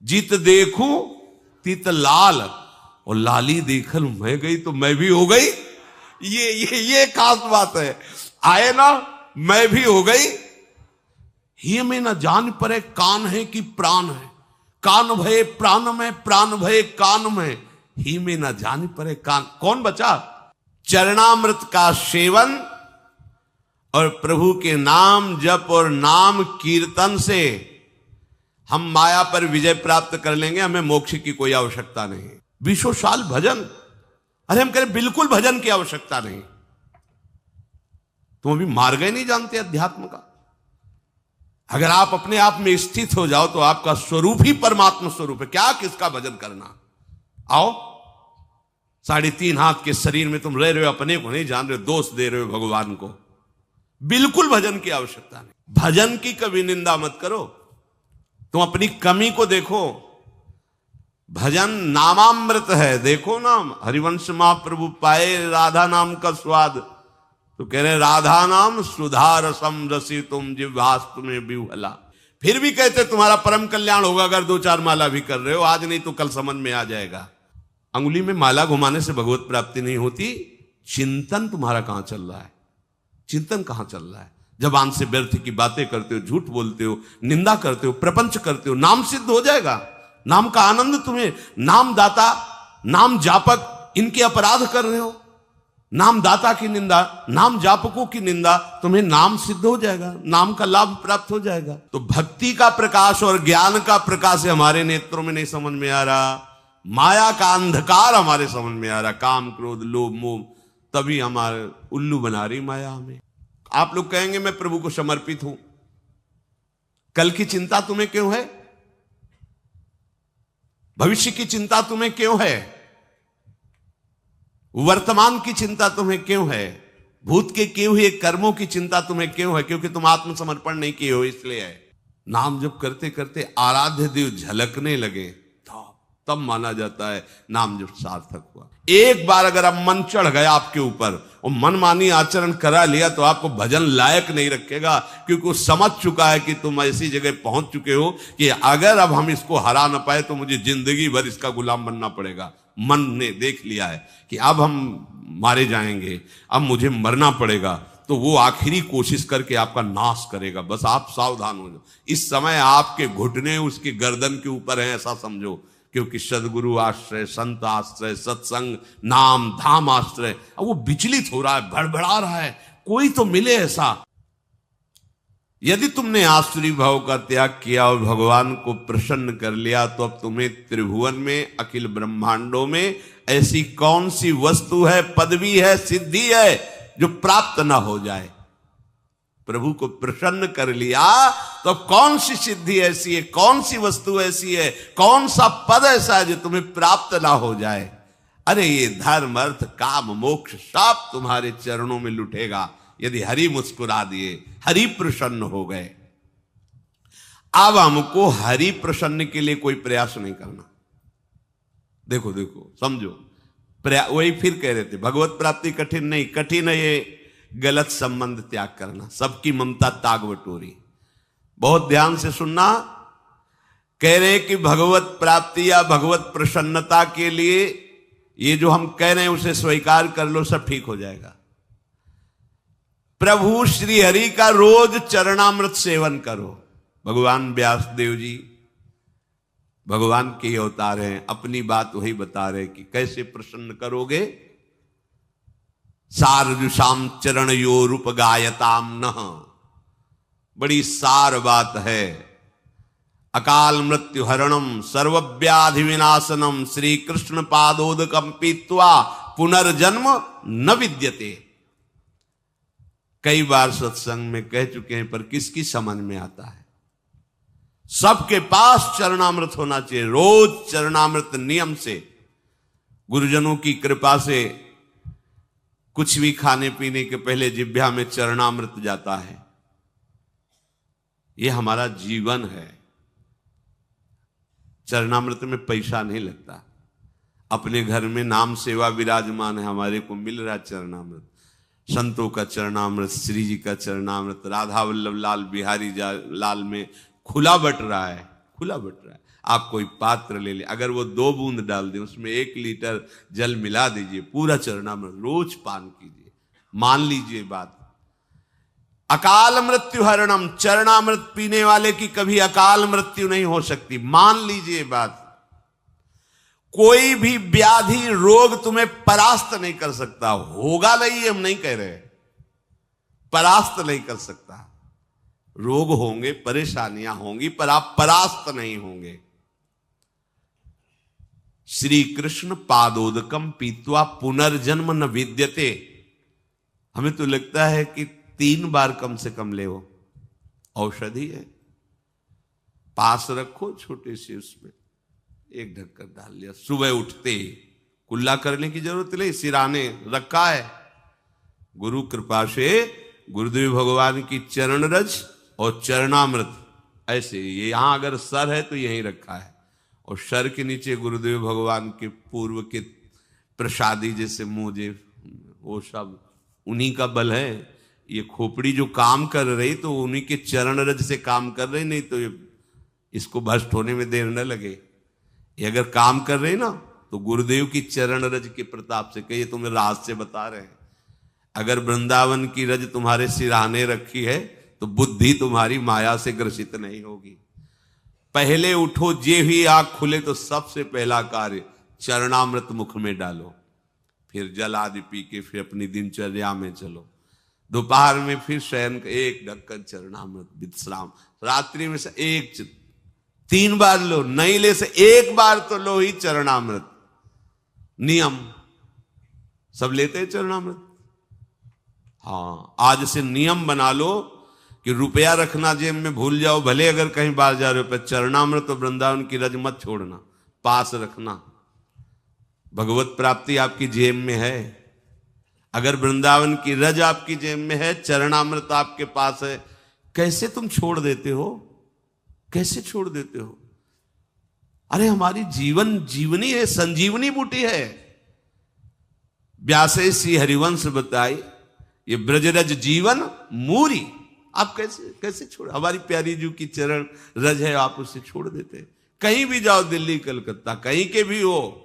जित देखूं तित लाल, और लाली देखल मैं गई तो मैं भी हो गई। ये खास बात है। आए ना मैं भी हो गई। ही में न जान परे कान है कि प्राण है, कान भये प्राण में, प्राण भये कान में, ही में न जान परे कान। कौन बचा? चरणामृत का सेवन और प्रभु के नाम जप और नाम कीर्तन से हम माया पर विजय प्राप्त कर लेंगे। हमें मोक्ष की कोई आवश्यकता नहीं। 20 साल भजन, अरे हम कह रहे बिल्कुल भजन की आवश्यकता नहीं। तुम अभी मार्ग ही नहीं जानते अध्यात्म का। अगर आप अपने आप में स्थित हो जाओ तो आपका स्वरूप ही परमात्मा स्वरूप है। क्या किसका भजन करना? आओ, 3.5 हाथ के शरीर में तुम रह रहे हो, अपने को नहीं जान रहे हो, दोष दे रहे हो भगवान को। बिल्कुल भजन की आवश्यकता नहीं। भजन की कभी निंदा मत करो, तुम अपनी कमी को देखो। भजन नामामृत है। देखो नाम, हरिवंश महाप्रभु पाए राधा नाम का स्वाद, तो कह रहे राधा नाम सुधा रसम रसी तुम जिह्वास्तु में विह्वला। फिर भी कहते तुम्हारा परम कल्याण होगा अगर 2-4 माला भी कर रहे हो। आज नहीं तो कल समझ में आ जाएगा। अंगुली में माला घुमाने से भगवत प्राप्ति नहीं होती। चिंतन तुम्हारा कहां चल रहा है? चिंतन कहां चल रहा है? जबान से व्यर्थ की बातें करते हो, झूठ बोलते हो, निंदा करते हो, प्रपंच करते हो, नाम सिद्ध हो जाएगा। नाम का आनंद तुम्हें, नाम दाता, नाम जापक, इनके अपराध कर रहे हो। नाम दाता की निंदा, नाम जापकों की निंदा, तुम्हें नाम सिद्ध हो जाएगा, नाम का लाभ प्राप्त हो जाएगा। तो भक्ति का प्रकाश और ज्ञान का प्रकाश हमारे नेत्रों में नहीं समझ में आ रहा। माया का अंधकार हमारे समझ में आ रहा। काम क्रोध लोभ मोह, तभी हमारे उल्लू बना रही माया हमें। आप लोग कहेंगे मैं प्रभु को समर्पित हूं। कल की चिंता तुम्हें क्यों है? भविष्य की चिंता तुम्हें क्यों है? वर्तमान की चिंता तुम्हें क्यों है? भूत के किए हुए कर्मों की चिंता तुम्हें क्यों है? क्योंकि तुम आत्मसमर्पण नहीं किए हो, इसलिए है। नाम जब करते करते आराध्य देव झलकने लगे तब माना जाता है नाम जब सार्थक हुआ। एक बार अगर अब मन चढ़ गया आपके ऊपर और मनमानी आचरण करा लिया तो आपको भजन लायक नहीं रखेगा, क्योंकि वो समझ चुका है कि तुम ऐसी जगह पहुंच चुके हो कि अगर अब हम इसको हरा ना पाए तो मुझे जिंदगी भर इसका गुलाम बनना पड़ेगा। मन ने देख लिया है कि अब हम मारे जाएंगे, अब मुझे मरना पड़ेगा, तो वो आखिरी कोशिश करके आपका नाश करेगा। बस आप सावधान हो जाओ। इस समय आपके घुटने उसके गर्दन के ऊपर है, ऐसा समझो। क्योंकि सदगुरु आश्रय, संत आश्रय, सत्संग, नाम धाम आश्रय, अब वो विचलित हो रहा है, भड़बड़ा रहा है। कोई तो मिले ऐसा। यदि तुमने आसुरी भाव का त्याग किया और भगवान को प्रसन्न कर लिया तो अब तुम्हें त्रिभुवन में, अखिल ब्रह्मांडों में ऐसी कौन सी वस्तु है, पदवी है, सिद्धि है जो प्राप्त ना हो जाए। प्रभु को प्रसन्न कर लिया तो कौन सी सिद्धि ऐसी है, कौन सी वस्तु ऐसी है, कौन सा पद ऐसा है जो तुम्हें प्राप्त ना हो जाए। अरे ये धर्म अर्थ काम मोक्ष सब तुम्हारे चरणों में लुटेगा यदि हरि मुस्कुरा दिए, हरि प्रसन्न हो गए। अब हमको हरि प्रसन्न के लिए कोई प्रयास नहीं करना। देखो देखो समझो, वही फिर कह रहे थे भगवत प्राप्ति कठिन नहीं, कठिन है ये गलत संबंध त्याग करना, सबकी ममता ताग बटोरी। बहुत ध्यान से सुनना। कह रहे कि भगवत प्राप्ति या भगवत प्रसन्नता के लिए ये जो हम कह रहे हैं उसे स्वीकार कर लो, सब ठीक हो जाएगा। प्रभु श्री हरि का रोज चरणामृत सेवन करो। भगवान व्यासदेव जी भगवान के अवतार हैं, अपनी बात वही बता रहे कि कैसे प्रसन्न करोगे। सारजुषाम चरण यो रूप गायताम नः, बड़ी सार बात है। अकाल मृत्यु हरणम सर्वव्याधि विनाशनम श्री कृष्ण पादोदकम पीत्वा पुनर्जन्म न विद्यते। कई बार सत्संग में कह चुके हैं, पर किसकी समझ में आता है? सबके पास चरणामृत होना चाहिए। रोज चरणामृत नियम से, गुरुजनों की कृपा से कुछ भी खाने पीने के पहले जिह्वा में चरणामृत जाता है। यह हमारा जीवन है। चरणामृत में पैसा नहीं लगता। अपने घर में नाम सेवा विराजमान है, हमारे को मिल रहा है चरणामृत। संतों का चरणामृत, श्री जी का चरणामृत राधा वल्लभ लाल बिहारी लाल में खुला बट रहा है, खुला बट रहा है। आप कोई पात्र ले ले, अगर वो 2 बूंद डाल दें, उसमें 1 लीटर जल मिला दीजिए, पूरा चरणामृत रोज पान कीजिए। मान लीजिए बात। अकाल मृत्यु हरणम, चरणामृत पीने वाले की कभी अकाल मृत्यु नहीं हो सकती। मान लीजिए बात। कोई भी व्याधि रोग तुम्हें परास्त नहीं कर सकता। होगा नहीं, हम नहीं कह रहे, परास्त नहीं कर सकता। रोग होंगे, परेशानियां होंगी, पर आप परास्त नहीं होंगे। श्री कृष्ण पादोदकम पीत्वा पुनर्जन्म न विद्यते। हमें तो लगता है कि 3 बार कम से कम ले, औषधि है, पास रखो, छोटे से उसमें 1 ढक्कन डाल लिया, सुबह उठते ही कुल्ला करने की जरूरत नहीं, सिराने रखा है। गुरु कृपा से गुरुदेव भगवान की चरण रज और चरणामृत, ऐसे ये यहां अगर सर है तो यहीं रखा है, और सर के नीचे गुरुदेव भगवान के पूर्व के प्रसादी जैसे मुझे, वो सब उन्हीं का बल है। ये खोपड़ी जो काम कर रही तो उन्हीं के चरण रज से काम कर रही, नहीं तो इसको भ्रष्ट होने में देर न लगे। ये अगर काम कर रही ना तो गुरुदेव की चरण रज के प्रताप से, कहिए तुम्हें राज से बता रहे हैं। अगर वृंदावन की रज तुम्हारे सिराने रखी है तो बुद्धि तुम्हारी माया से ग्रसित नहीं होगी। पहले उठो, जे ही आंख खुले तो सबसे पहला कार्य चरणामृत मुख में डालो, फिर जल आदि पी के फिर अपनी दिनचर्या में चलो। दोपहर में फिर शयन 1 ढक्कन चरणामृत विश्राम, रात्रि में से 3 बार लो, नहीं ले से 1 बार तो लो ही चरणामृत। नियम सब लेते हैं चरणामृत। हाँ, आज से नियम बना लो कि रुपया रखना जेब में भूल जाओ, भले अगर कहीं बाहर जा रहे हो, पर चरणामृत तो वृंदावन की रज मत छोड़ना, पास रखना। भगवत प्राप्ति आपकी जेब में है। अगर वृंदावन की रज आपकी जेब में है, चरणामृत आपके पास है, कैसे तुम छोड़ देते हो? कैसे छोड़ देते हो? अरे हमारी जीवन जीवनी है, संजीवनी बूटी है। व्यासे श्री हरिवंश बताई, ये ब्रजरज जीवन मूरी। आप कैसे छोड़? हमारी प्यारी जू की चरण रज है, आप उसे छोड़ देते? कहीं भी जाओ, दिल्ली कलकत्ता कहीं के भी हो,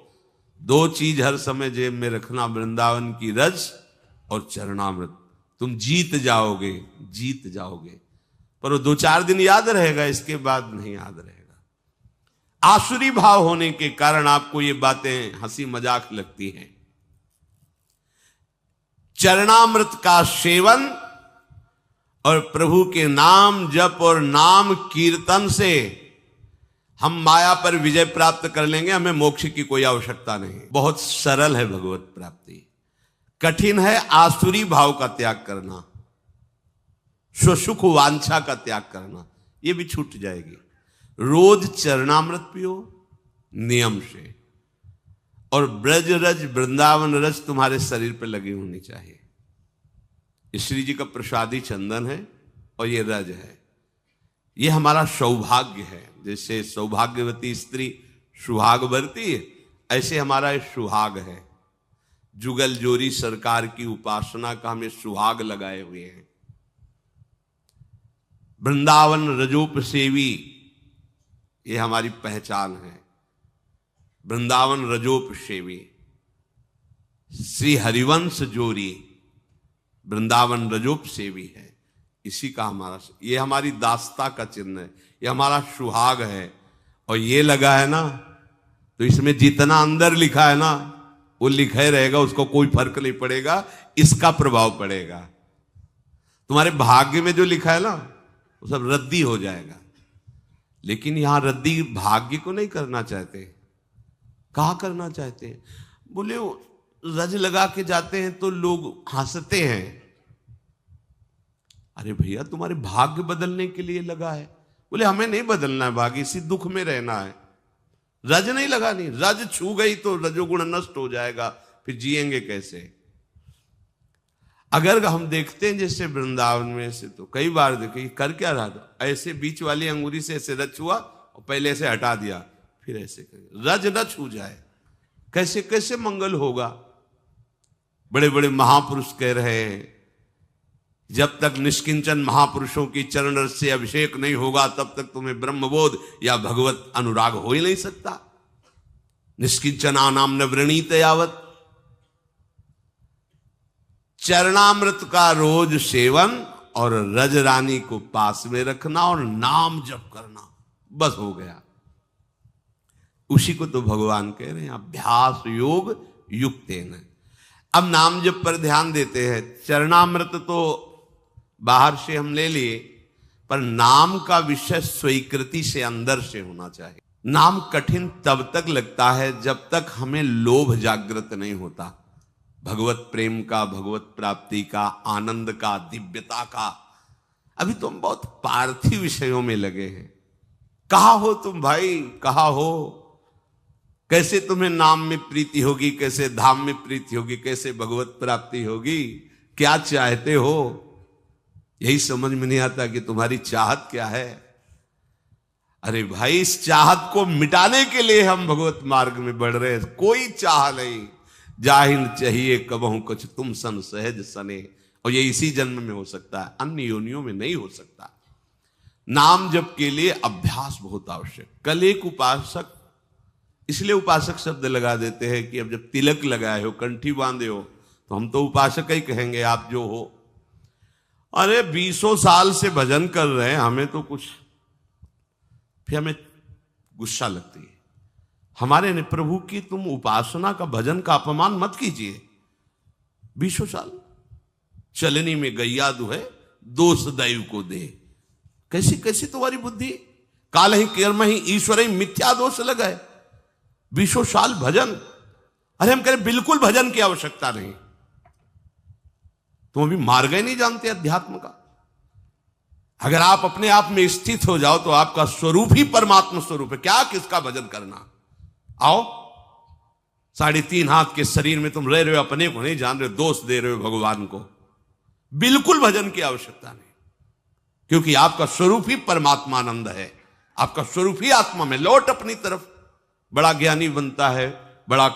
2 चीज हर समय जेब में रखना, वृंदावन की रज और चरणामृत। तुम जीत जाओगे, जीत जाओगे। पर वो 2-4 दिन याद रहेगा, इसके बाद नहीं याद रहेगा। आसुरी भाव होने के कारण आपको ये बातें हंसी मजाक लगती हैं। चरणामृत का सेवन और प्रभु के नाम जप और नाम कीर्तन से हम माया पर विजय प्राप्त कर लेंगे। हमें मोक्ष की कोई आवश्यकता नहीं। बहुत सरल है भगवत प्राप्ति, कठिन है आसुरी भाव का त्याग करना, स्वसुख वांछा का त्याग करना, ये भी छूट जाएगी। रोज चरणामृत पियो नियम से, और ब्रज रज वृंदावन रज तुम्हारे शरीर पर लगी होनी चाहिए। श्री जी का प्रसादी चंदन है और ये रज है, ये हमारा सौभाग्य है। जैसे सौभाग्यवती स्त्री सुहाग भरती है, ऐसे हमारा ये सुहाग है। जुगल जोरी सरकार की उपासना का हमें सुहाग लगाए हुए हैं। वृंदावन रजोप सेवी, ये हमारी पहचान है। वृंदावन रजोप सेवी, श्री हरिवंश जोरी वृंदावन रजोप सेवी है। इसी का हमारा, ये हमारी दास्ता का चिन्ह है, ये हमारा सुहाग है। और ये लगा है ना, तो इसमें जितना अंदर लिखा है ना वो लिखा ही रहेगा, उसको कोई फर्क नहीं पड़ेगा, इसका प्रभाव पड़ेगा। तुम्हारे भाग्य में जो लिखा है ना वो सब रद्दी हो जाएगा। लेकिन यहां रद्दी भाग्य को नहीं करना चाहते। कहा करना चाहते हैं? बोले रज लगा के जाते हैं तो लोग हंसते हैं। अरे भैया, तुम्हारे भाग्य बदलने के लिए लगा है। बोले हमें नहीं बदलना है भाग्य, इसी दुख में रहना है। रज नहीं लगानी, रज छू गई तो रजोगुण नष्ट हो जाएगा, फिर जिएंगे कैसे? अगर हम देखते हैं जैसे वृंदावन में से, तो कई बार देखे कर क्या रहा था, ऐसे बीच वाली अंगुली से ऐसे रज छुआ और पहले ऐसे हटा दिया, फिर ऐसे कर, रज न छू जाए, कैसे कैसे मंगल होगा? बड़े बड़े महापुरुष कह रहे हैं जब तक निष्किंचन महापुरुषों की चरण रस से अभिषेक नहीं होगा तब तक तुम्हें ब्रह्मबोध या भगवत अनुराग हो ही नहीं सकता। निष्किंचना नाम न वृणीत यावत, चरणामृत का रोज सेवन और रज रानी को पास में रखना और नाम जप करना, बस हो गया। उसी को तो भगवान कह रहे हैं अभ्यास योग युक्तेन। अब नाम जप पर ध्यान देते हैं। चरणामृत तो बाहर से हम ले लिए, पर नाम का विषय स्वीकृति से अंदर से होना चाहिए। नाम कठिन तब तक लगता है जब तक हमें लोभ जागृत नहीं होता, भगवत प्रेम का, भगवत प्राप्ति का, आनंद का, दिव्यता का। अभी तुम बहुत पार्थिव विषयों में लगे हैं। कहा हो तुम भाई, कहा हो? कैसे तुम्हें नाम में प्रीति होगी, कैसे धाम में प्रीति होगी, कैसे भगवत प्राप्ति होगी? क्या चाहते हो? यही समझ में नहीं आता कि तुम्हारी चाहत क्या है। अरे भाई, इस चाहत को मिटाने के लिए हम भगवत मार्ग में बढ़ रहे हैं। कोई चाह नहीं, जाहिल चाहिए कबहू कुछ तुम सन सहज सने। और ये इसी जन्म में हो सकता है, अन्य योनियों में नहीं हो सकता। नाम जप के लिए अभ्यास बहुत आवश्यक। कल एक उपासक, इसलिए उपासक शब्द लगा देते हैं कि अब जब तिलक लगाए हो, कंठी बांधे हो, तो हम तो उपासक ही कहेंगे, आप जो हो। अरे 20 साल से भजन कर रहे हैं, हमें तो कुछ, फिर हमें गुस्सा लगती है हमारे ने, प्रभु की तुम उपासना का, भजन का अपमान मत कीजिए। 20 साल चलनी में गैया दुहे, दोष दैव को दे। कैसी कैसी तुम्हारी बुद्धि? काल ही कर्म ही ईश्वर ही मिथ्या दोष लगाए। 20 साल भजन, अरे हम कह रहे बिल्कुल भजन की आवश्यकता नहीं। तुम अभी मार्ग ही नहीं जानते अध्यात्म का। अगर आप अपने आप में स्थित हो जाओ तो आपका स्वरूप ही परमात्मा स्वरूप है। क्या किसका भजन करना? आओ, 3.5 हाथ के शरीर में तुम रह रहे हो, अपने को नहीं जान रहे हो, दोष दे रहे हो भगवान को। बिल्कुल भजन की आवश्यकता नहीं, क्योंकि आपका स्वरूप ही परमात्मानंद है। आपका स्वरूप ही आत्मा में। लौट अपनी तरफ। बड़ा ज्ञानी बनता है, बड़ा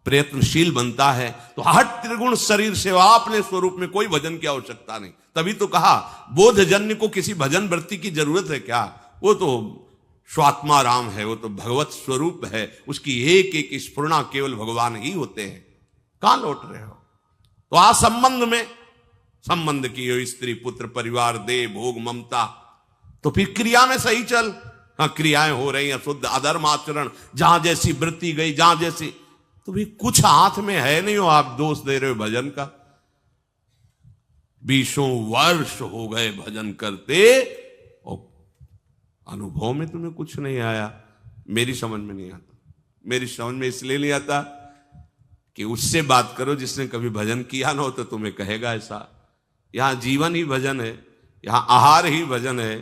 प्रयत्नशील बनता है, तो हट त्रिगुण शरीर से अपने स्वरूप में कोई भजन की आवश्यकता नहीं। तभी तो कहा बोधजन्य को किसी भजन वृत्ति की जरूरत है क्या? वो तो स्वात्मा राम है, वो तो भगवत स्वरूप है। उसकी एक एक स्फुरना केवल भगवान ही होते हैं। कहां लौट रहे हो? तो आ संबंध में, संबंध की हो, स्त्री पुत्र परिवार दे भोग ममता, तो फिर क्रिया में सही चल। हाँ, क्रियाएं हो रही हैं शुद्ध, अधर्म आचरण, जहां जैसी वृत्ति गई, जहां जैसी, तो भी कुछ हाथ में है नहीं हो, आप दोष दे रहे हो भजन का। 20 वर्ष हो गए भजन करते और अनुभव में तुम्हें कुछ नहीं आया। मेरी समझ में नहीं आता। मेरी समझ में इसलिए नहीं आता कि उससे बात करो जिसने कभी भजन किया ना हो, तो तुम्हें कहेगा ऐसा। यहां जीवन ही भजन है, यहां आहार ही भजन है।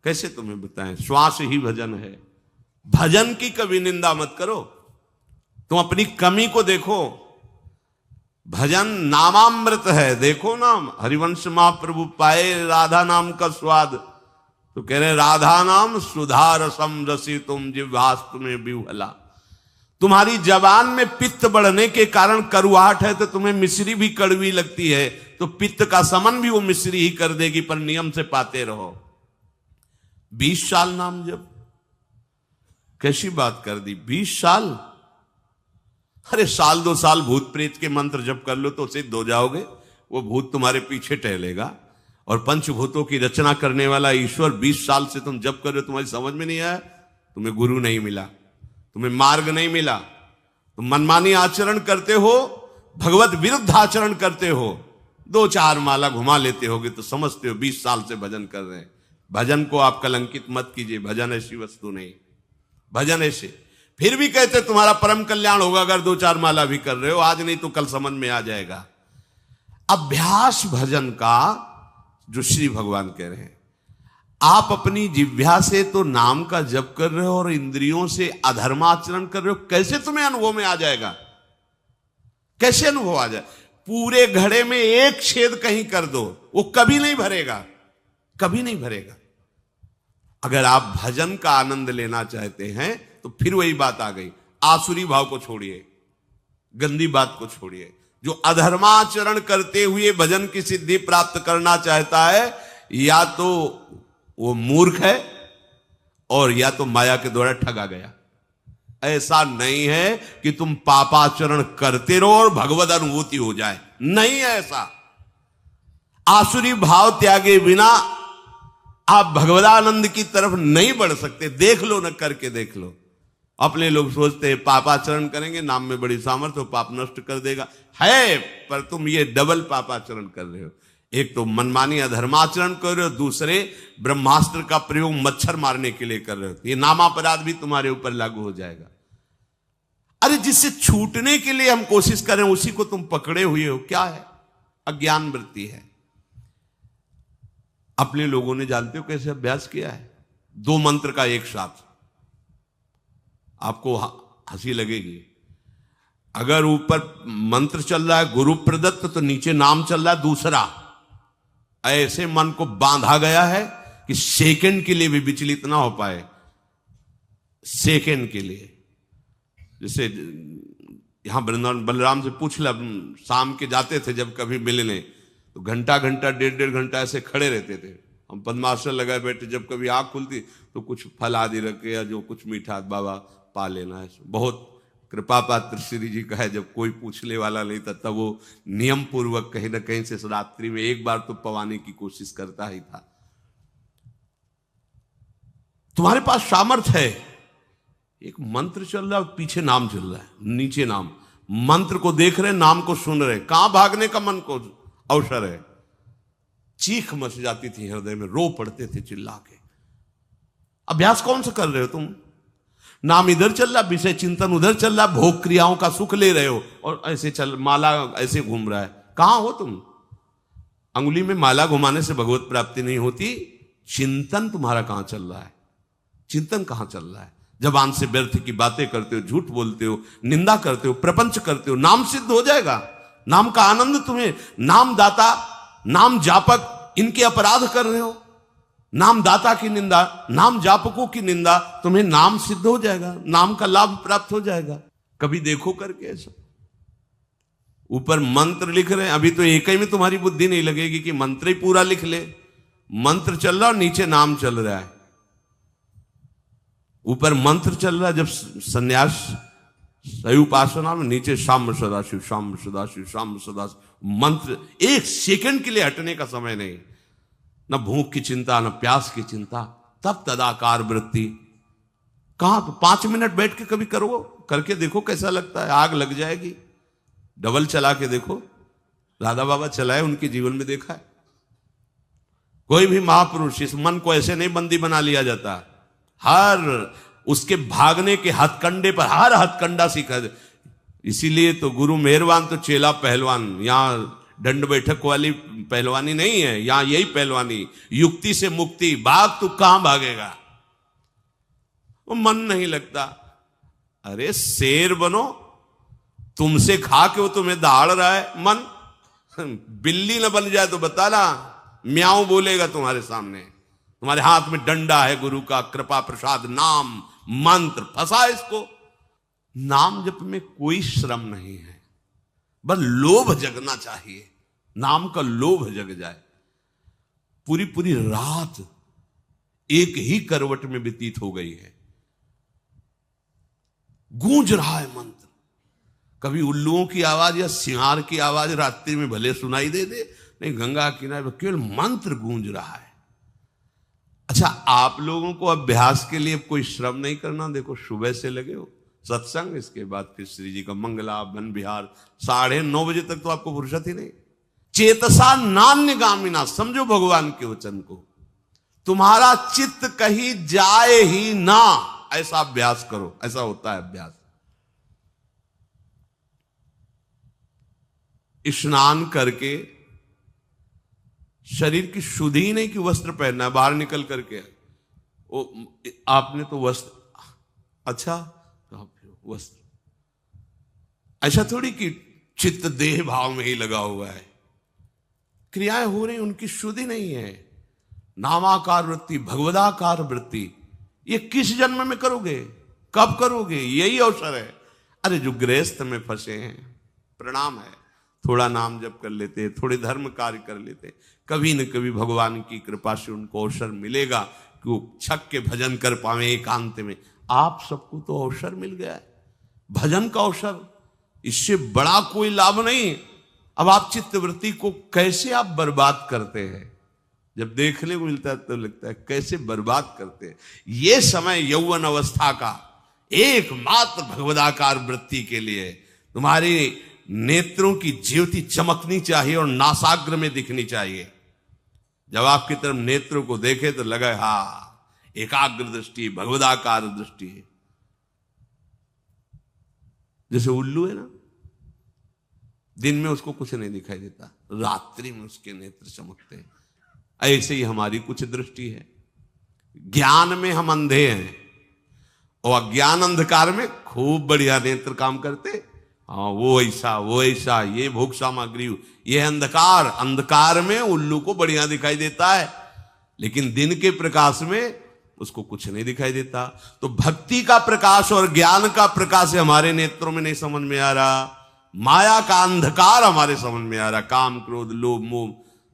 कैसे तुम्हें बताएं? श्वास ही भजन है। भजन की कभी निंदा मत करो। तुम अपनी कमी को देखो। भजन नामामृत है। देखो ना, हरिवंश महाप्रभु पाए राधा नाम का स्वाद, तो कह रहे राधा नाम सुधा रसम रसी तुम जिह्वास तुम्हें विह्वला। तुम्हारी जबान में पित्त बढ़ने के कारण करुआहट है, तो तुम्हें मिश्री भी कड़वी लगती है, तो पित्त का समन भी वो मिश्री ही कर देगी, पर नियम से पाते रहो। 20 साल नाम जप, कैसी बात कर दी? 20 साल? अरे 1-2 साल भूत प्रेत के मंत्र जप कर लो तो सिद्ध हो जाओगे। वो भूत तुम्हारे पीछे टहलेगा। और पंचभूतों की रचना करने वाला ईश्वर 20 साल से तुम जप कर रहे हो, तुम्हारी समझ में नहीं आया? तुम्हें गुरु नहीं मिला, तुम्हें मार्ग नहीं मिला, तुम मनमानी आचरण करते हो, भगवत विरुद्ध आचरण करते हो। 2-4 माला घुमा लेते होगे तो समझते हो 20 साल से भजन कर रहे हैं। भजन को आप कलंकित मत कीजिए। भजन ऐसी वस्तु नहीं। भजन ऐसे, फिर भी कहते तुम्हारा परम कल्याण होगा अगर 2-4 माला भी कर रहे हो। आज नहीं तो कल समझ में आ जाएगा। अभ्यास भजन का जो श्री भगवान कह रहे हैं, आप अपनी जिह्वा से तो नाम का जप कर रहे हो और इंद्रियों से अधर्माचरण कर रहे हो। कैसे तुम्हें अनुभव में आ जाएगा? कैसे अनुभव आ जाए? पूरे घड़े में एक छेद कहीं कर दो, वो कभी नहीं भरेगा, कभी नहीं भरेगा। अगर आप भजन का आनंद लेना चाहते हैं तो फिर वही बात आ गई। आसुरी भाव को छोड़िए, गंदी बात को छोड़िए। जो अधर्माचरण करते हुए भजन की सिद्धि प्राप्त करना चाहता है, या तो वो मूर्ख है और या तो माया के द्वारा ठगा गया। ऐसा नहीं है कि तुम पापाचरण करते रहो और भगवत अनुभूति हो जाए, नहीं है ऐसा। आसुरी भाव त्यागे बिना आप भगवदानंद की तरफ नहीं बढ़ सकते। देख लो, न करके देख लो। अपने लोग सोचते हैं पापाचरण करेंगे, नाम में बड़ी सामर्थ्य हो, पाप नष्ट कर देगा, है, पर तुम ये डबल पापाचरण कर रहे हो। एक तो मनमानी अधर्माचरण कर रहे हो, दूसरे ब्रह्मास्त्र का प्रयोग मच्छर मारने के लिए कर रहे हो। ये नामापराध भी तुम्हारे ऊपर लागू हो जाएगा। अरे जिससे छूटने के लिए हम कोशिश करें उसी को तुम पकड़े हुए हो। क्या है? अज्ञान वृत्ति है। अपने लोगों ने जानते हो कैसे अभ्यास किया है? 2 मंत्र का एक साथ। आपको हंसी लगेगी। अगर ऊपर मंत्र चल रहा है गुरु प्रदत्त, तो नीचे नाम चल रहा है दूसरा। ऐसे मन को बांधा गया है कि सेकंड के लिए भी विचलित ना हो पाए। सेकंड के लिए, जैसे यहां वृंदावन बलराम से पूछ ला, शाम के जाते थे जब कभी मिलने, तो घंटा घंटा 1.5 घंटा ऐसे खड़े रहते थे। हम पद्मासन लगाए बैठे, जब कभी आंख खुलती तो कुछ फल आदि रखे या जो कुछ मीठा, बाबा पा लेना है। बहुत कृपा पात्र श्री जी का है, जब कोई पूछने वाला नहीं था तब वो नियम पूर्वक कहीं ना कहीं से रात्रि में एक बार तो पवाने की कोशिश करता ही था। तुम्हारे पास सामर्थ्य है, एक मंत्र चल रहा है, पीछे नाम चल रहा है, नीचे नाम। मंत्र को देख रहे, नाम को सुन रहे, कहां भागने का मन को अवसर है। चीख मच जाती थी हृदय में, रो पड़ते थे चिल्ला के। अभ्यास कौन सा कर रहे हो तुम? नाम इधर चल रहा, विषय चिंतन उधर चल रहा, भोग क्रियाओं का सुख ले रहे हो, और ऐसे चल माला ऐसे घूम रहा है। कहां हो तुम? अंगुली में माला घुमाने से भगवत प्राप्ति नहीं होती। चिंतन तुम्हारा कहां चल रहा है? चिंतन कहां चल रहा है? जबान से व्यर्थ की बातें करते हो, झूठ बोलते हो, निंदा करते हो, प्रपंच करते हो, नाम सिद्ध हो जाएगा। नाम का आनंद तुम्हें, नाम दाता, नाम जापक, इनके अपराध कर रहे हो। नाम दाता की निंदा, नाम जापकों की निंदा, तुम्हें नाम सिद्ध हो जाएगा, नाम का लाभ प्राप्त हो जाएगा। कभी देखो करके ऐसा। ऊपर मंत्र लिख रहे हैं, अभी तो एक ही में तुम्हारी बुद्धि नहीं लगेगी कि मंत्र ही पूरा लिख ले। मंत्र चल रहा और नीचे नाम चल रहा है। ऊपर मंत्र चल रहा है जब संन्यास सही उपासना में, नीचे शाम सदाशिव, शाम सदाशिव, शाम सदाशिव। मंत्र एक सेकंड के लिए हटने का समय नहीं। न भूख की चिंता, न प्यास की चिंता। तब तदाकार वृत्ति। कहां? तो 5 मिनट बैठ के कभी करो, करके देखो कैसा लगता है। आग लग जाएगी। डबल चला के देखो, राधा बाबा चलाए, उनके जीवन में देखा है। कोई भी महापुरुष, इस मन को ऐसे नहीं बंदी बना लिया जाता। हर उसके भागने के हथकंडे पर हर हथकंडा सीखा। इसीलिए तो गुरु मेहरबान तो चेला पहलवान। यहां दंड बैठक वाली पहलवानी नहीं है, यहां यही पहलवानी, युक्ति से मुक्ति। भाग तू कहां भागेगा? वो मन नहीं लगता। अरे शेर बनो, तुमसे खा के वो तुम्हें दहाड़ रहा है। मन बिल्ली न बन जाए तो बताना, म्याऊं बोलेगा तुम्हारे सामने। तुम्हारे हाथ में डंडा है गुरु का, कृपा प्रसाद नाम मंत्र, फंसा इसको। नाम जप में कोई श्रम नहीं है, बस लोभ जगना चाहिए। नाम का लोभ जग जाए, पूरी पूरी रात एक ही करवट में व्यतीत हो गई है। गूंज रहा है मंत्र। कभी उल्लुओं की आवाज या सिंहार की आवाज रात्रि में भले सुनाई दे, नहीं, गंगा किनारे केवल मंत्र गूंज रहा है। अच्छा, आप लोगों को अभ्यास के लिए कोई श्रम नहीं करना। देखो, सुबह से लगे हो सत्संग, इसके बाद फिर श्री जी का मंगला वन विहार, 9:30 बजे तक तो आपको फुर्सत ही नहीं। चेतसा नान्यगामिना, समझो भगवान के वचन को। तुम्हारा चित्त कहीं जाए ही ना, ऐसा अभ्यास करो। ऐसा होता है अभ्यास। स्नान करके शरीर की शुद्धि ही नहीं कि वस्त्र पहनना है, बाहर निकल करके वो आपने तो वस्त्र, अच्छा वस्त्र, ऐसा थोड़ी कि चित्त देह भाव में ही लगा हुआ है। क्रियाएं हो रही, उनकी शुद्धि नहीं है। नामाकार वृत्ति, भगवदाकार वृत्ति, ये किस जन्म में करोगे? कब करोगे? यही अवसर है। अरे जो गृहस्थ में फंसे हैं, प्रणाम है, थोड़ा नाम जप कर लेते, थोड़े धर्म कार्य कर लेते, कभी न कभी भगवान की कृपा से उनको अवसर मिलेगा कि वो छक के भजन कर पावे एकांत में। आप सबको तो अवसर मिल गया है, भजन का अवसर, इससे बड़ा कोई लाभ नहीं। अब आप चित्तवृत्ति को कैसे आप बर्बाद करते हैं, जब देखने को मिलता है तो लगता है कैसे बर्बाद करते हैं। ये समय यौवन अवस्था का एकमात्र भगवदाकार वृत्ति के लिए तुम्हारी नेत्रों की ज्योति चमकनी चाहिए और नासाग्र में दिखनी चाहिए। जब आपकी तरफ नेत्रों को देखे तो लगे हाँ एकाग्र दृष्टि, भगवदाकार दृष्टि है। जैसे उल्लू है ना, दिन में उसको कुछ नहीं दिखाई देता, रात्रि में उसके नेत्र चमकते हैं। ऐसे ही हमारी कुछ दृष्टि है। ज्ञान में हम अंधे हैं और अज्ञान अंधकार में खूब बढ़िया नेत्र काम करते। हाँ वो ऐसा, ये भोग सामग्री, ये अंधकार, अंधकार में उल्लू को बढ़िया दिखाई देता है, लेकिन दिन के प्रकाश में उसको कुछ नहीं दिखाई देता। तो भक्ति का प्रकाश और ज्ञान का प्रकाश हमारे नेत्रों में नहीं समझ में आ रहा, माया का अंधकार हमारे समझ में आ रहा, काम क्रोध लोभ मोह,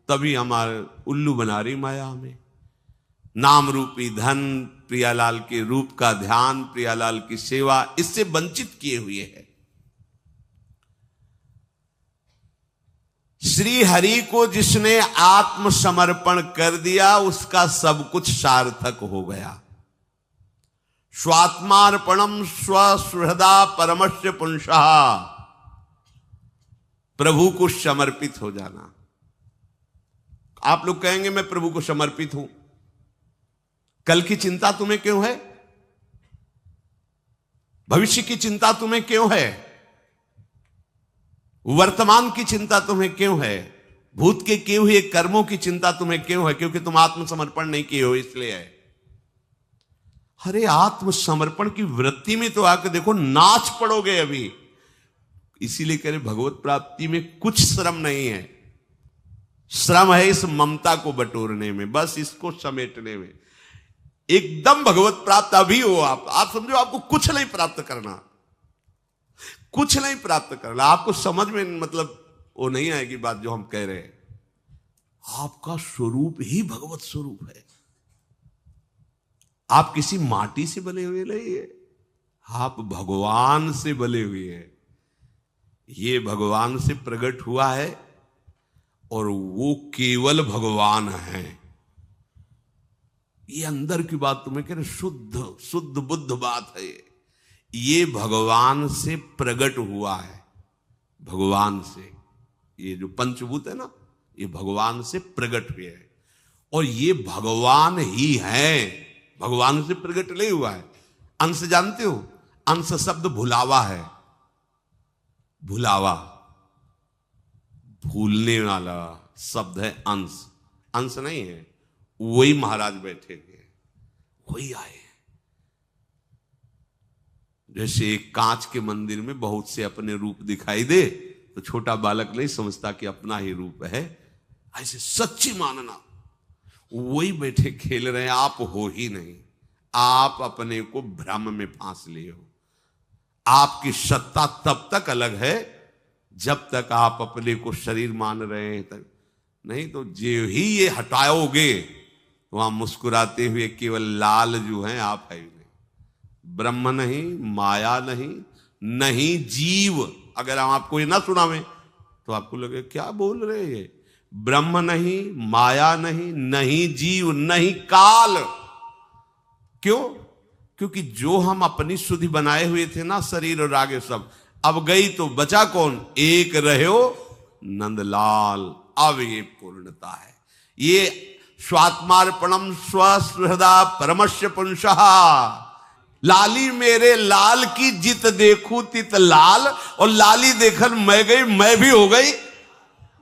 तभी हमारे उल्लू बना रही माया हमें। नाम रूपी धन, प्रियालाल के रूप का ध्यान, प्रियालाल की सेवा, इससे वंचित किए हुए है। श्री हरि को जिसने आत्मसमर्पण कर दिया उसका सब कुछ सार्थक हो गया। स्वात्मार्पणम स्वसुहृदा परमस्य पुंसः, प्रभु को समर्पित हो जाना। आप लोग कहेंगे मैं प्रभु को समर्पित हूं, कल की चिंता तुम्हें क्यों है, भविष्य की चिंता तुम्हें क्यों है, वर्तमान की चिंता तुम्हें क्यों है, भूत के किए हुए कर्मों की चिंता तुम्हें क्यों है? क्योंकि तुम आत्मसमर्पण नहीं किए हो इसलिए है। अरे आत्मसमर्पण की वृत्ति में तो आकर देखो, नाच पड़ोगे अभी। इसीलिए कह रहे भगवत प्राप्ति में कुछ श्रम नहीं है, श्रम है इस ममता को बटोरने में, बस इसको समेटने में। एकदम भगवत प्राप्त अभी हो आप समझो आपको कुछ नहीं प्राप्त करना, कुछ नहीं प्राप्त करना। आपको समझ में मतलब वो नहीं आएगी बात जो हम कह रहे हैं। आपका स्वरूप ही भगवत स्वरूप है। आप किसी माटी से बने हुए नहीं है, आप भगवान से बने हुए हैं। ये भगवान से प्रकट हुआ है और वो केवल भगवान है। ये अंदर की बात तुम्हें कह रहे, शुद्ध बुद्ध बात है। ये भगवान से प्रकट हुआ है, भगवान से। ये जो पंचभूत है ना, ये भगवान से प्रकट हुए हैं और ये भगवान ही है, भगवान से प्रकट नहीं हुआ है। अंश जानते हो, अंश शब्द भुलावा है, भुलावा, भूलने वाला शब्द है अंश। अंश नहीं है, वही महाराज बैठे थे, वही आए। जैसे एक कांच के मंदिर में बहुत से अपने रूप दिखाई दे तो छोटा बालक नहीं समझता कि अपना ही रूप है, ऐसे सच्ची मानना। वही बैठे खेल रहे हैं, आप हो ही नहीं। आप अपने को भ्रम में फांस लिए हो। आपकी सत्ता तब तक अलग है जब तक आप अपने को शरीर मान रहे हैं तक, नहीं तो जो ही ये हटाओगे वहां मुस्कुराते हुए केवल लाल जो है आप है नहीं। ब्रह्म नहीं, माया नहीं, नहीं जीव। अगर हम आपको ये ना सुनावें तो आपको लगे क्या बोल रहे हैं ये। ब्रह्म नहीं, माया नहीं, नहीं जीव, नहीं काल। क्यों? क्योंकि जो हम अपनी सुधि बनाए हुए थे ना, शरीर और आगे सब, अब गई तो बचा कौन? एक रहो नंदलाल। अब ये पूर्णता है। ये स्वात्मार्पणम स्वसुहृदा परमस्य पुंसः। लाली मेरे लाल की जित देखूं तित लाल, और लाली देखन मैं गई मैं भी हो गई।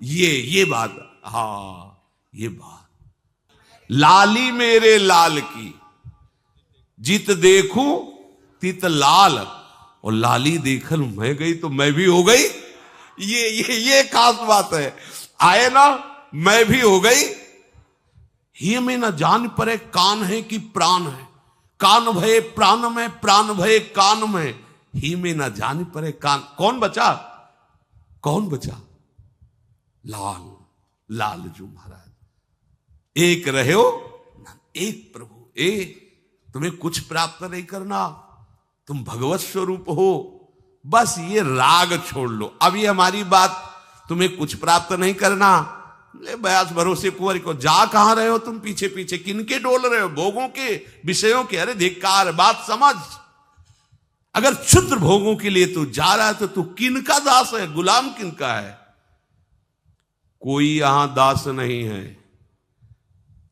ये बात, हाँ ये बात। लाली मेरे लाल की जित देखूं तित लाल, और लाली देखन मैं गई तो मैं भी हो गई। ये खास बात है। आए ना, मैं भी हो गई। ही में न जान परे कान है कि प्राण है, कान भये प्राण में, प्राण भये कान में। ही में न जान परे कान। कौन बचा? कौन बचा? लालजू महाराज। एक रहे हो एक प्रभु, तुम्हें कुछ प्राप्त नहीं करना, तुम भगवत स्वरूप हो, बस ये राग छोड़ लो। अब ये हमारी बात, तुम्हें कुछ प्राप्त नहीं करना, ले बयास भरोसे कुंवर को, जा कहां रहे हो तुम पीछे पीछे, किनके डोल रहे हो, भोगों के, विषयों के, अरे धिक्कार, बात समझ। अगर क्षुद्र भोगों के लिए तू जा रहा है तो तू किनका दास है, गुलाम किनका है? कोई यहां दास नहीं है,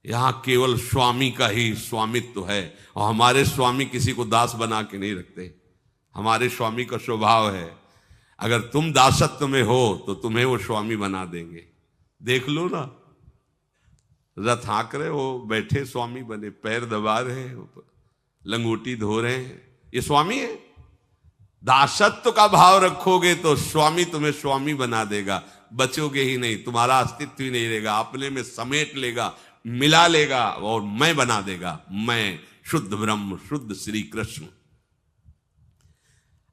यहां केवल स्वामी का ही स्वामित्व है। और हमारे स्वामी किसी को दास बना के नहीं रखते, हमारे स्वामी का स्वभाव है, अगर तुम दासत्व में हो तो तुम्हें वो स्वामी बना देंगे। देख लो ना, रथ हाँक रहे हो, बैठे स्वामी बने, पैर दबा रहे हैं, लंगोटी धो रहे हैं, ये स्वामी है। दासत्व का भाव रखोगे तो स्वामी तुम्हें स्वामी बना देगा, बचोगे ही नहीं, तुम्हारा अस्तित्व ही नहीं रहेगा, अपने में समेट लेगा, मिला लेगा और मैं बना देगा। मैं शुद्ध ब्रह्म, शुद्ध श्री कृष्ण।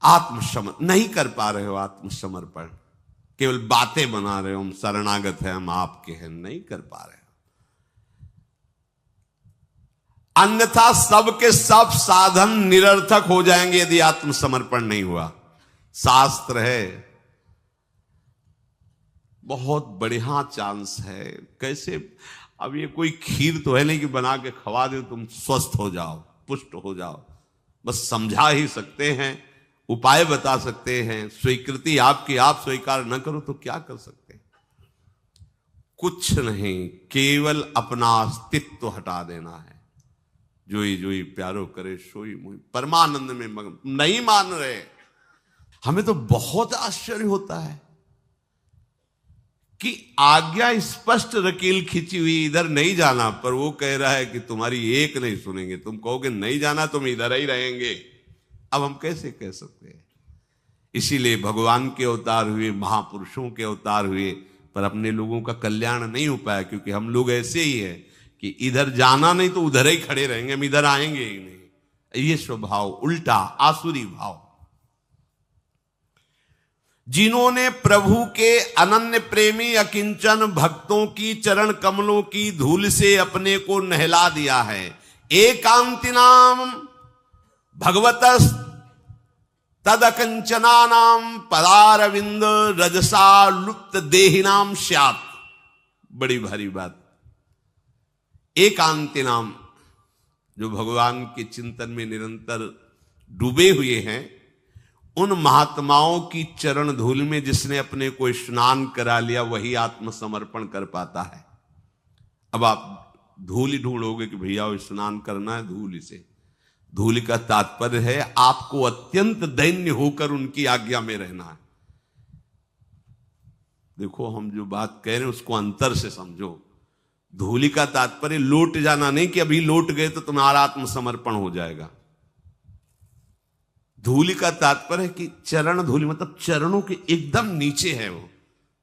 आत्मसमर्पण नहीं कर पा रहे हो, आत्मसमर्पण केवल बातें बना रहे हो, हम शरणागत हैं, हम आपके हैं, नहीं कर पा रहे हो। अन्यथा सबके सब साधन निरर्थक हो जाएंगे यदि आत्मसमर्पण नहीं हुआ। शास्त्र है, बहुत बढ़िया चांस है। कैसे? अब ये कोई खीर तो है नहीं कि बना के खवा दे तुम स्वस्थ हो जाओ, पुष्ट हो जाओ, बस समझा ही सकते हैं, उपाय बता सकते हैं। स्वीकृति आपकी, आप स्वीकार न करो तो क्या कर सकते हैं? कुछ नहीं, केवल अपना अस्तित्व हटा देना है। जोई जोई प्यारो करे सोई मुई, परमानंद में मगन। नहीं मान रहे, हमें तो बहुत आश्चर्य होता है कि आज्ञा स्पष्ट रकील खिंची हुई, इधर नहीं जाना, पर वो कह रहा है कि तुम्हारी एक नहीं सुनेंगे, तुम कहोगे नहीं जाना, तुम इधर ही रहेंगे। अब हम कैसे कह सकते हैं? इसीलिए भगवान के अवतार हुए, महापुरुषों के अवतार हुए, पर अपने लोगों का कल्याण नहीं हो पाया, क्योंकि हम लोग ऐसे ही है कि इधर जाना नहीं तो उधर ही खड़े रहेंगे, हम इधर आएंगे ही नहीं। ये स्वभाव उल्टा, आसुरी भाव। जिन्होंने प्रभु के अनन्य प्रेमी अकिंचन भक्तों की चरण कमलों की धूल से अपने को नहला दिया है, एकांतिनाम भगवतस् तदकंचनानाम पदारविंद रजसा लुप्त देहिनाम स्यात्। बड़ी भारी बात। एकांति नाम, जो भगवान के चिंतन में निरंतर डूबे हुए हैं, उन महात्माओं की चरण धूल में जिसने अपने को स्नान करा लिया, वही आत्मसमर्पण कर पाता है। अब आप धूल ही ढूंढोगे कि भैया स्नान करना है, धूल से। धूल का तात्पर्य है आपको अत्यंत दैन्य होकर उनकी आज्ञा में रहना है। देखो, हम जो बात कह रहे हैं उसको अंतर से समझो। धूलि का तात्पर्य लौट जाना नहीं कि अभी लौट गए तो तुम्हारा आत्मसमर्पण हो जाएगा। धूलि का तात्पर्य है कि चरण धूलि मतलब चरणों के एकदम नीचे है वो।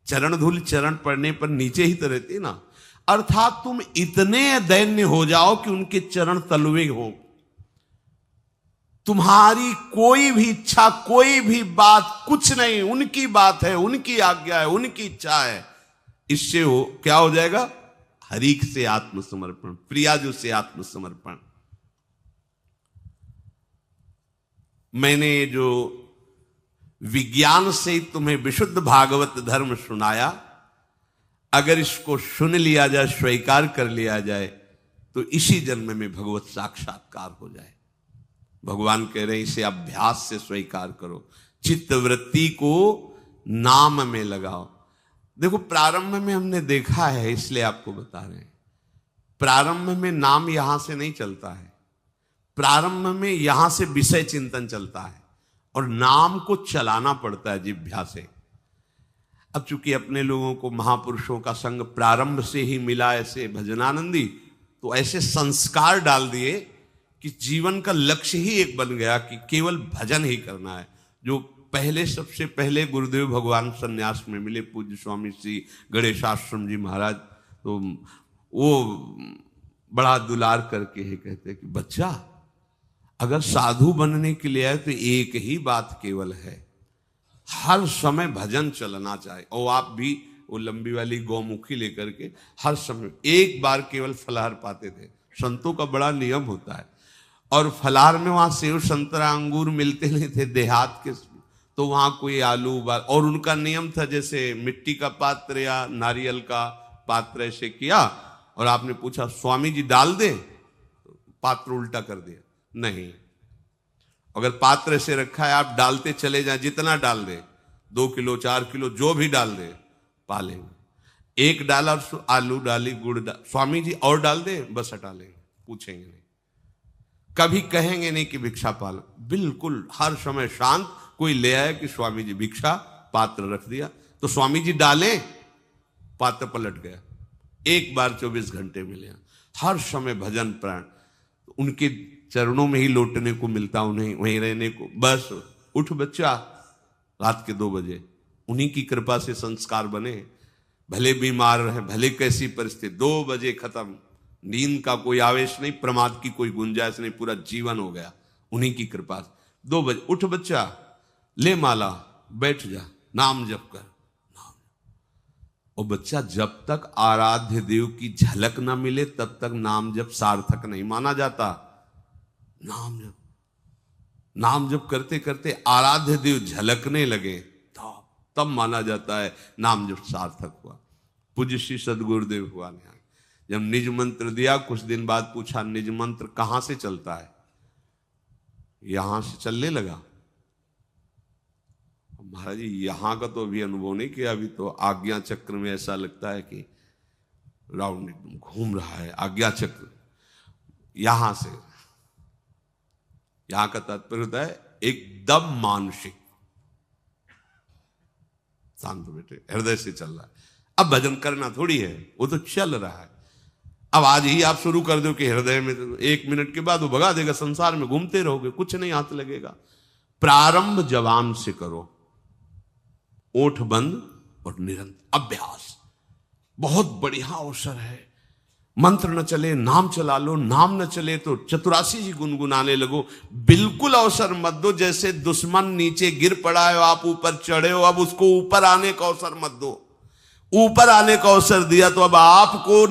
चरण धूलि चरण पड़ने पर नीचे ही तो रहती है ना। अर्थात तुम इतने दैन्य हो जाओ कि उनके चरण तलवे हो। तुम्हारी कोई भी इच्छा, कोई भी बात कुछ नहीं, उनकी बात है, उनकी आज्ञा है, उनकी इच्छा है। इससे हो क्या हो जाएगा? हरीक से आत्मसमर्पण, प्रियाजू से आत्मसमर्पण। मैंने जो विज्ञान से तुम्हें विशुद्ध भागवत धर्म सुनाया, अगर इसको सुन लिया जाए, स्वीकार कर लिया जाए, तो इसी जन्म में भगवत साक्षात्कार हो जाए। भगवान कह रहे हैं इसे अभ्यास से स्वीकार करो, चित्त वृत्ति को नाम में लगाओ। देखो, प्रारंभ में हमने देखा है, इसलिए आपको बता रहे हैं, प्रारंभ में नाम यहां से नहीं चलता है। प्रारंभ में यहां से विषय चिंतन चलता है और नाम को चलाना पड़ता है जिह्वा से। अब चूंकि अपने लोगों को महापुरुषों का संग प्रारंभ से ही मिला, ऐसे भजनानंदी, तो ऐसे संस्कार डाल दिए कि जीवन का लक्ष्य ही एक बन गया कि केवल भजन ही करना है। जो पहले, सबसे पहले गुरुदेव भगवान संन्यास में मिले, पूज्य स्वामी श्री गणेशाश्रम जी महाराज, तो वो बड़ा दुलार करके ही कहते कि बच्चा, अगर साधु बनने के लिए आए तो एक ही बात केवल है, हर समय भजन चलना चाहिए। और आप भी वो लंबी वाली गौमुखी लेकर के हर समय एक बार केवल फलाहार पाते थे। संतों का बड़ा नियम होता है, और फलाहार में वहां सेव संतरा अंगूर मिलते नहीं थे देहात के, तो वहां कोई आलू उबाल, और उनका नियम था जैसे मिट्टी का पात्र या नारियल का पात्र ऐसे किया, और आपने पूछा स्वामी जी डाल दे, पात्र उल्टा कर दिया, नहीं, अगर पात्र से रखा है आप डालते चले जाएं, जितना डाल दे, 2 किलो 4 किलो जो भी डाल दे पालेंगे। एक डाला और आलू डाली गुड़ स्वामी जी और डाल दे, बस हटा लेंगे, पूछेंगे नहीं, कभी कहेंगे नहीं कि भिक्षा पालो, बिल्कुल हर समय शांत। कोई ले आया कि स्वामी जी भिक्षा, पात्र रख दिया, तो स्वामी जी डालें, पात्र पलट गया। एक बार 24 घंटे मिले, हर समय भजन प्राण, उनके चरणों में ही लौटने को मिलता, उन्हें वहीं रहने को। बस उठ बच्चा, रात के 2 बजे, उन्हीं की कृपा से संस्कार बने, भले बीमार रहे, भले कैसी परिस्थिति, 2 बजे खत्म, नींद का कोई आवेश नहीं, प्रमाद की कोई गुंजाइश नहीं, पूरा जीवन हो गया उन्हीं की कृपा से। 2 बजे उठ बच्चा, ले माला, बैठ जा, नाम जप कर, नाम। और बच्चा जब तक आराध्य देव की झलक ना मिले तब तक नाम जप सार्थक नहीं माना जाता। नाम जप करते करते आराध्य देव झलकने लगे तब माना जाता है नाम जप सार्थक हुआ। पूज्य श्री सदगुरुदेव हुआ ने जब निज मंत्र दिया, कुछ दिन बाद पूछा निज मंत्र कहां से चलता है, यहां से चलने लगा। महाराज जी यहां का तो अभी अनुभव नहीं किया, अभी तो आज्ञा चक्र में ऐसा लगता है कि राउंड एकदम घूम रहा है आज्ञा चक्र। यहां से, यहां का तात्पर्य होता है एकदम मानसिक शांत बेटे, हृदय से चल रहा है। अब भजन करना थोड़ी है, वो तो चल रहा है। अब आज ही आप शुरू कर दो कि हृदय में, 1 मिनट के बाद वो भगा देगा, संसार में घूमते रहोगे, कुछ नहीं हाथ लगेगा। प्रारंभ जवान से करो, ओठ बंद और निरंतर अभ्यास, बहुत बढ़िया अवसर है। मंत्र न चले नाम चला लो, नाम न चले तो चतुरासी जी गुनगुनाने लगो। बिल्कुल अवसर मत दो जैसे दुश्मन नीचे गिर पड़ा है, आप ऊपर चढ़े हो, अब उसको ऊपर आने का अवसर मत दो। ऊपर आने का अवसर दिया तो अब आपको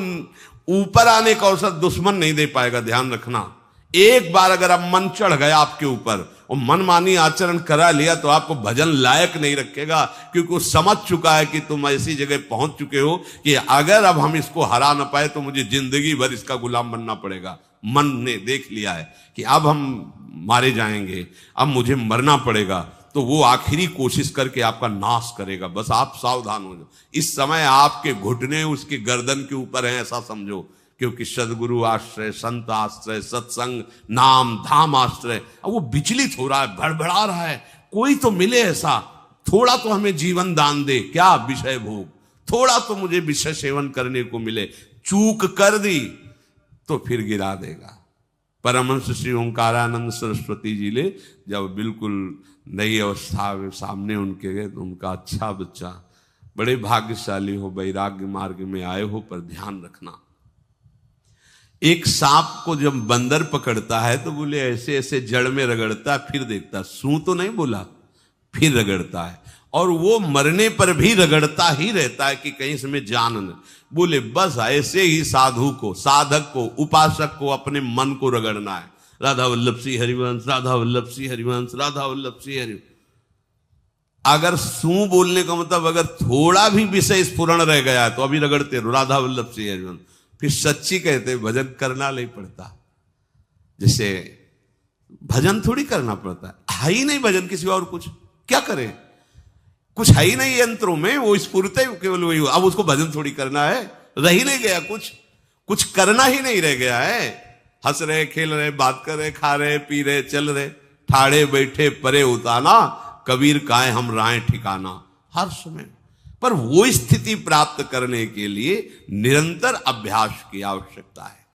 ऊपर आने का अवसर दुश्मन नहीं दे पाएगा, ध्यान रखना। एक बार अगर अब मन चढ़ गया आपके ऊपर और मनमानी आचरण करा लिया तो आपको भजन लायक नहीं रखेगा, क्योंकि वो समझ चुका है कि तुम ऐसी जगह पहुंच चुके हो कि अगर अब हम इसको हरा ना पाए तो मुझे जिंदगी भर इसका गुलाम बनना पड़ेगा। मन ने देख लिया है कि अब हम मारे जाएंगे, अब मुझे मरना पड़ेगा, तो वो आखिरी कोशिश करके आपका नाश करेगा। बस आप सावधान हो जाओ। इस समय आपके घुटने उसके गर्दन के ऊपर हैं ऐसा समझो, क्योंकि सदगुरु आश्रय, संत आश्रय, सत्संग, नाम धाम आश्रय, अब वो विचलित हो रहा है, भड़बड़ा रहा है। कोई तो मिले ऐसा, थोड़ा तो हमें जीवन दान दे, क्या विषय भोग, थोड़ा तो मुझे विषय सेवन करने को मिले। चूक कर दी तो फिर गिरा देगा। परमहंस श्री ओंकारानंद सरस्वती जी ले जब बिल्कुल नई अवस्था में सामने उनके गए तो उनका अच्छा बच्चा, बड़े भाग्यशाली हो, वैराग्य मार्ग में आए हो, पर ध्यान रखना। एक सांप को जब बंदर पकड़ता है तो बोले ऐसे ऐसे जड़ में रगड़ता, फिर देखता, सू तो नहीं बोला, फिर रगड़ता है, और वो मरने पर भी रगड़ता ही रहता है कि कहीं इसमें जान न। बोले बस ऐसे ही साधु को, साधक को, उपासक को अपने मन को रगड़ना है। राधा वल्लभ श्री हरिवंश, राधा वल्लभ श्री हरिवंश, राधा वल्लभ श्री हरिवंश। अगर सू बोलने का मतलब अगर थोड़ा भी विषय स्फुरण रह गया है तो अभी रगड़ते रहो, राधा वल्लभ श्री हरिवंश। फिर सच्ची कहते भजन करना नहीं पड़ता। जैसे भजन थोड़ी करना पड़ता है ही नहीं भजन, किसी और कुछ क्या करें, कुछ है ही नहीं यंत्रों में, वो स्फूर्त केवल वही। अब उसको भजन थोड़ी करना है, रह ही नहीं गया, कुछ करना ही नहीं रह गया है। हंस रहे, खेल रहे, बात कर रहे, खा रहे, पी रहे, चल रहे, ठाड़े बैठे परे उताना, कबीर काहे हम राय ठिकाना, हर समय। पर वो स्थिति प्राप्त करने के लिए निरंतर अभ्यास की आवश्यकता है।